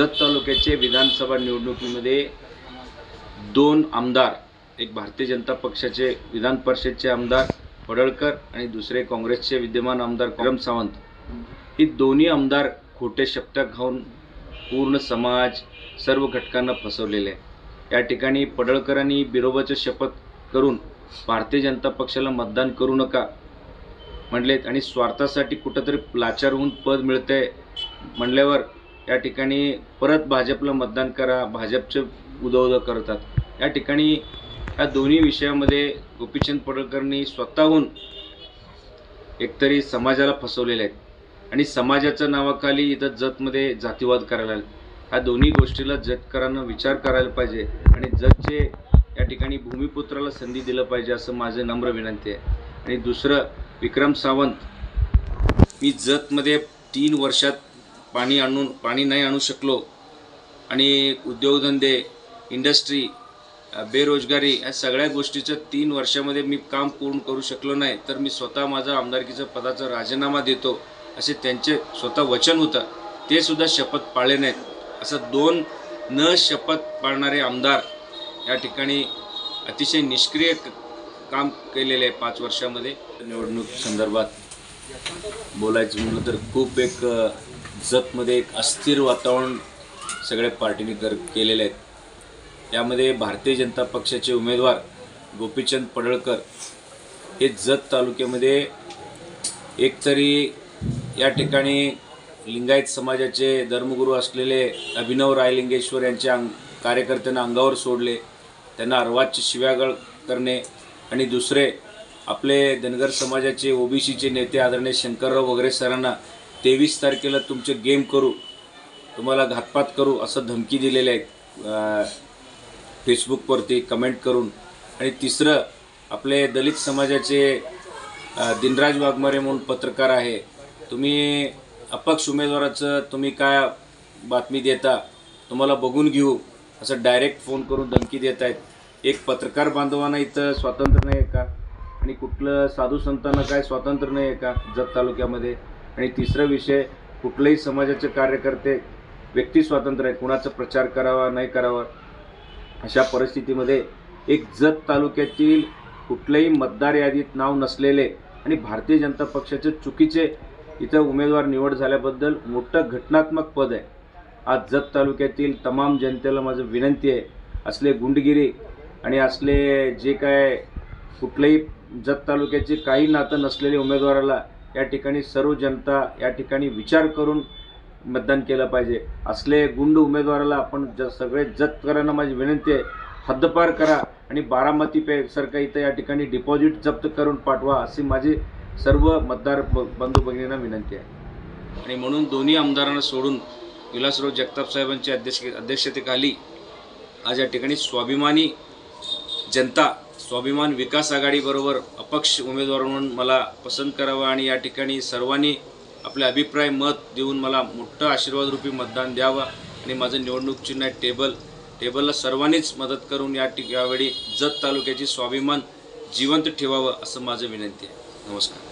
जत तालुक्याचे विधानसभा निवडणुकीमध्ये दोन आमदार, एक भारतीय जनता पक्षाचे विधान परिषदचे आमदार पडळकर आणि दुसरे काँग्रेसचे विद्यमान आमदार विक्रम सावंत, ही दोन्ही आमदार खोटे शपथ खाऊन पूर्ण समाज सर्व घटकांना फसवलेले आहे। या ठिकाणी पडळकरांनी बिरोबाची शपथ करून भारतीय जनता पक्षाला मतदान करू नका म्हणलेत आणि स्वार्थासाठी कुठंतरी लाचार होऊन पद मिळतंय म्हणल्यावर या ठिकाणी परत भाजपला मतदान करा, भाजपचे उदोउदो करतात। या ठिकाणी या दोन्ही विषयामध्ये गोपीचंद पडळकरांनी स्वतःहून एकतरी समाजाला फसवलेले आहेत आणि समाजाच्या नावाखाली इथं जतमध्ये जातीवाद करायला लागले। ह्या दोन्ही गोष्टीला जतकरांना विचार करायला पाहिजे आणि जतचे या ठिकाणी भूमिपुत्राला संधी दिलं पाहिजे असं माझं नम्र विनंती आहे। आणि दुसरं, विक्रम सावंत, मी जतमध्ये 3 वर्षात पाणी नाही आणू शकलो आणि उद्योगधंदे, इंडस्ट्री, बेरोजगारी या सगळ्या गोष्टीचं 3 वर्षामध्ये मी काम पूर्ण करू शकलो नाही तर मी स्वतः माझा आमदारकीचा पदाचा राजीनामा देतो असे त्यांचे स्वतः वचन होतं, ते सुद्धा शपथ पाळले नाहीत। असं 2 न शपथ पाळणारे आमदार या ठिकाणी अतिशय निष्क्रिय काम केलेले आहे 5 वर्षामध्ये। निवडणूक संदर्भात बोलायचं म्हणलं तर खूप एक जतमध्ये एक अस्थिर वातावरण सगळ्या पार्टीने केलेले आहेत। यामध्ये भारतीय जनता पक्षाचे उमेदवार गोपीचंद पडळकर हे जत तालुक्यामध्ये एकतरी या ठिकाणी लिंगायत समाजाचे धर्मगुरू असलेले अभिनव रायलिंगेश्वर यांच्या कार्यकर्त्यांना अंगावर सोडले, त्यांना अर्वाच्य शिव्यागाळ करणे आणि दुसरे आपले धनगर समाजाचे ओबीसीचे नेते आदरणीय शंकरराव वगैरे सरांना 23 तारखेला तुमचे गेम करू, तुम्हाला घातपात करू असं धमकी दिलेले आहेत फेसबुकवरती कमेंट करून। आणि तिसरं, आपले दलित समाजाचे दिनराज वाघमारे म्हणून पत्रकार आहे, तुम्ही अपक्ष उमेदवाराचं तुम्ही काय बातमी देता, तुम्हाला बघून घेऊ असं डायरेक्ट फोन करून धमकी देत आहेत। एक पत्रकार बांधवांना इथं स्वातंत्र्य नाही आहे का आणि कुठलं साधू संतांना काय स्वातंत्र्य नाही आहे का जत तालुक्यामध्ये? आणि तिसरा विषय, कुठल्याही समाजाचे कार्यकर्ते व्यक्ती स्वातंत्र्य आहे, कुणाचा प्रचार करावा नाही करावा। अशा परिस्थितीमध्ये एक जत तालुक्यातील कुठल्याही मतदार यादीत नाव नसलेले आणि भारतीय जनता पक्षाचे चुकीचे इथं उमेदवार निवड झाल्याबद्दल मोठं घटनात्मक पद आहे। आज जत तालुक्यातील तमाम जनतेला माझं विनंती आहे, असले गुंडगिरी आणि असले जे काय कुठल्याही जत तालुक्याचे काही नातं नसलेले उमेदवाराला या ठिकाणी सर्व जनता या ठिकाणी विचार करून मतदान केलं पाहिजे। असले गुंड उमेदवाराला आपण सगळे जतकरांना माझी विनंती आहे, हद्दपार करा आणि बारामती सारखा इथं या ठिकाणी डिपॉझिट जप्त करून पाठवा अशी माझी सर्व मतदार बंधू भगिनींना विनंती आहे। आणि म्हणून दोन्ही आमदारांना सोडून विलासराव जगताप साहेबांच्या अध्यक्षतेखाली आज या ठिकाणी स्वाभिमानी जनता, स्वाभिमान विकास आघाडीबरोबर अपक्ष उमेदवार म्हणून मला पसंत करावं आणि या ठिकाणी सर्वांनी आपले अभिप्राय मत देऊन मला मोठं आशीर्वादरूपी मतदान द्यावं आणि माझं निवडणूक चिन्ह आहे टेबलला सर्वांनीच मदत करून यावेळी जत तालुक्याची स्वाभिमान जिवंत ठेवावं असं माझं विनंती आहे। नमस्कार।